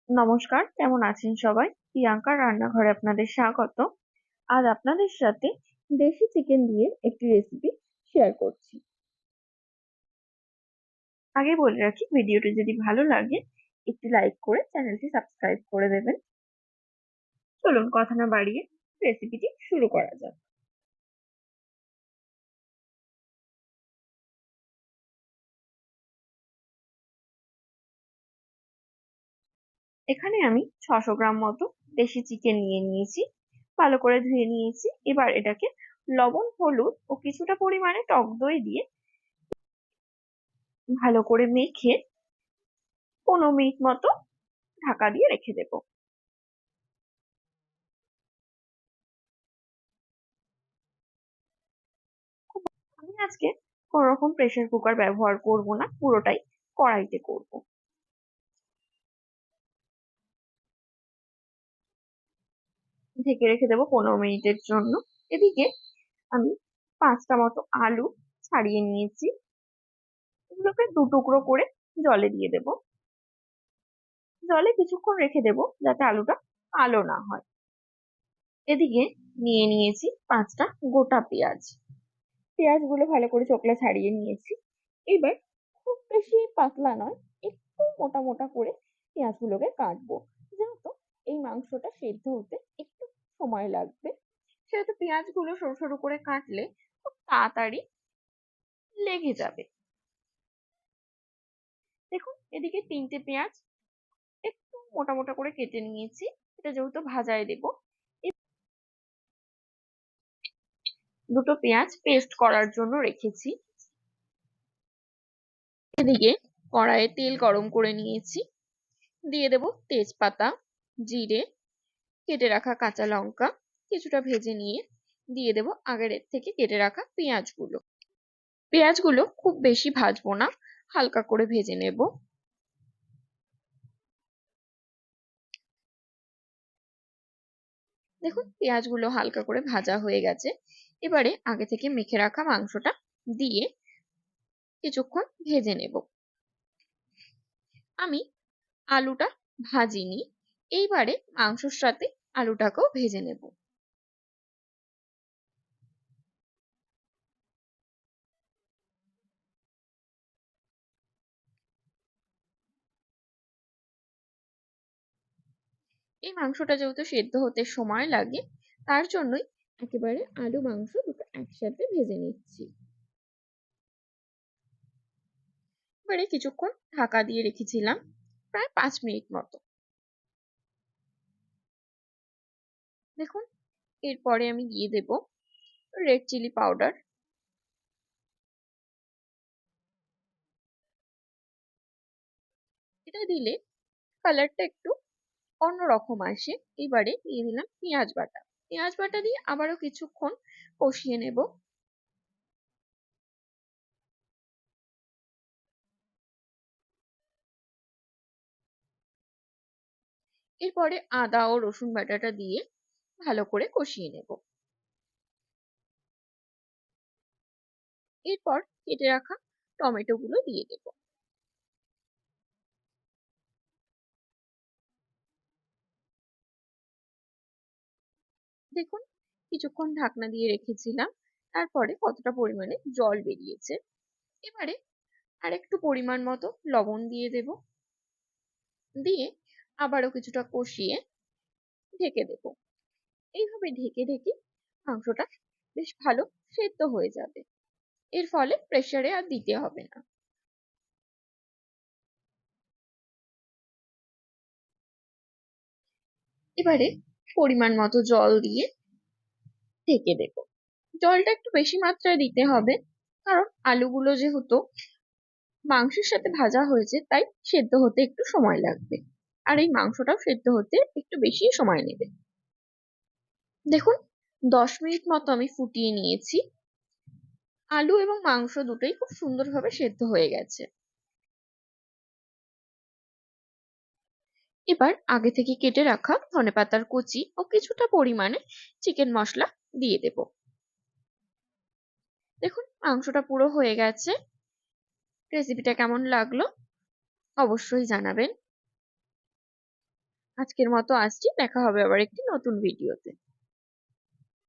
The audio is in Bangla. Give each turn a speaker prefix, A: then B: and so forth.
A: নমস্কার, কেমন আছেন সবাই? প্রিয়াঙ্কার রান্নাঘরে আপনাদের স্বাগত। আজ আপনাদের সাথে দেশি চিকেন দিয়ে একটি রেসিপি শেয়ার করছি। আগে বলে রাখি, ভিডিওটি যদি ভালো লাগে একটি লাইক করে চ্যানেলটি সাবস্ক্রাইব করে দেবেন। চলুন কথা না বাড়িয়ে রেসিপিটি শুরু করা যাক। এখানে আমি 600 গ্রাম মতো দেশি চিকেন নিয়ে নিয়েছি। ভালো করে ধুয়ে নিয়েছি। এবার এটাকে লবণ, হলুদ ও কিছুটা পরিমাণে টক দই দিয়ে ভালো করে মেখে 15 মিনিট মতো ঢাকা দিয়ে রেখে দেবো। আমি আজকে কোনো রকম প্রেসার কুকার ব্যবহার করব না, পুরোটাই কড়াইতে করব। ঢেকে রেখে দেবো 15 মিনিটের জন্য। এদিকে আমি 5টা মতো আলু ছাড়িয়ে নিয়েছি। এগুলোকে 2 টুকরো করে জলে দিয়ে দেব। জলে কিছুক্ষণ রেখে দেব যাতে আলুটা কালো না হয়। এদিকে নিয়ে নিয়েছি 5টা গোটা পেঁয়াজ। পেঁয়াজগুলো ভালো করে চোখলা ছাড়িয়ে নিয়েছি। এবার খুব বেশি পাতলা নয়, একটু মোটা মোটা করে পেঁয়াজগুলোকে কাটবো। যেহেতু এই মাংসটা সেদ্ধ হতে একটু সময় লাগবে, সেহেতু পেঁয়াজগুলো সরু সরু করে কাটলে খুব তাড়াতাড়ি লেগে যাবে। দেখুন, এদিকে 3টে পেঁয়াজ একটু মোটা মোটা করে কেটে নিয়েছি। এটা যেহেতু ভাজায় দেবো, 2টো পেঁয়াজ পেস্ট করার জন্য রেখেছি। এদিকে কড়াইয়ে তেল গরম করে নিয়েছি। দিয়ে দেব তেজপাতা, জিরে, কেটে রাখা কাঁচা লঙ্কা কিছুটা ভেজে নিয়ে দিয়ে দেব আগের থেকে কেটে রাখা পেঁয়াজগুলো। পেঁয়াজগুলো খুব বেশি ভাজবো না, হালকা করে ভেজে নেব। দেখুন, পেঁয়াজগুলো হালকা করে ভাজা হয়ে গেছে। এবারে আগে থেকে মেখে রাখা মাংসটা দিয়ে কিছুক্ষণ ভেজে নেব। আমি আলুটা ভাজিনি, এইবারে মাংসর সাথে আলুটাকেও ভেজে নেব। এই মাংসটা যেহেতু সেদ্ধ হতে সময় লাগে, তার জন্যই একেবারে আলু মাংস দুটো একসাথে ভেজে নিচ্ছি। এবারে কিছুক্ষণ ঢাকা দিয়ে রেখেছিলাম, প্রায় 5 মিনিট মতো। দেখুন, এরপরে আমি দিয়ে দেব রেড চিলি পাউডার। এটা দিলে কালারটা একটু অন্যরকম আসে। এবারে দিয়ে দিলাম পেঁয়াজ বাটা। পেঁয়াজ বাটা দিয়ে আবারও কিছুক্ষণ কষিয়ে নেব। এরপরে আদা ও রসুন বাটাটা দিয়ে ভালো করে কষিয়ে নেব। এরপর কেটে রাখা টমেটো গুলো দিয়ে দেব। দেখুন, কিছুক্ষণ ঢাকনা দিয়ে রেখেছিলাম, তারপরে কতটা পরিমাণে জল বেরিয়েছে। এবারে আর একটু পরিমাণ মতো লবণ দিয়ে দেব। দিয়ে আবারও কিছুটা কষিয়ে ঢেকে দেব। এইভাবে ঢেকে ঢেকে মাংসটা বেশ ভালো সেদ্ধ হয়ে যাবে। এর ফলে প্রেসারে আর দিতে হবে না। এবারে পরিমাণ মতো জল দিয়ে ঢেকে দেব। জলটা একটু বেশি মাত্রায় দিতে হবে, কারণ আলুগুলো যেহেতু মাংসের সাথে ভাজা হয়েছে তাই সেদ্ধ হতে একটু সময় লাগবে। আর এই মাংসটাও সেদ্ধ হতে একটু বেশি সময় নেবে। দেখুন, 10 মিনিট মতো আমি ফুটিয়ে নিয়েছি। আলু এবং মাংস দুটোই খুব সুন্দরভাবে সেদ্ধ হয়ে গেছে। এবার আগে থেকে কেটে রাখা ধনেপাতার কুচি ও কিছুটা পরিমাণে চিকেন মশলা দিয়ে দেব। দেখুন, মাংসটা পুরো হয়ে গেছে। রেসিপিটা কেমন লাগলো অবশ্যই জানাবেন। আজকের মতো আসছি, দেখা হবে আবার একটি নতুন ভিডিওতে।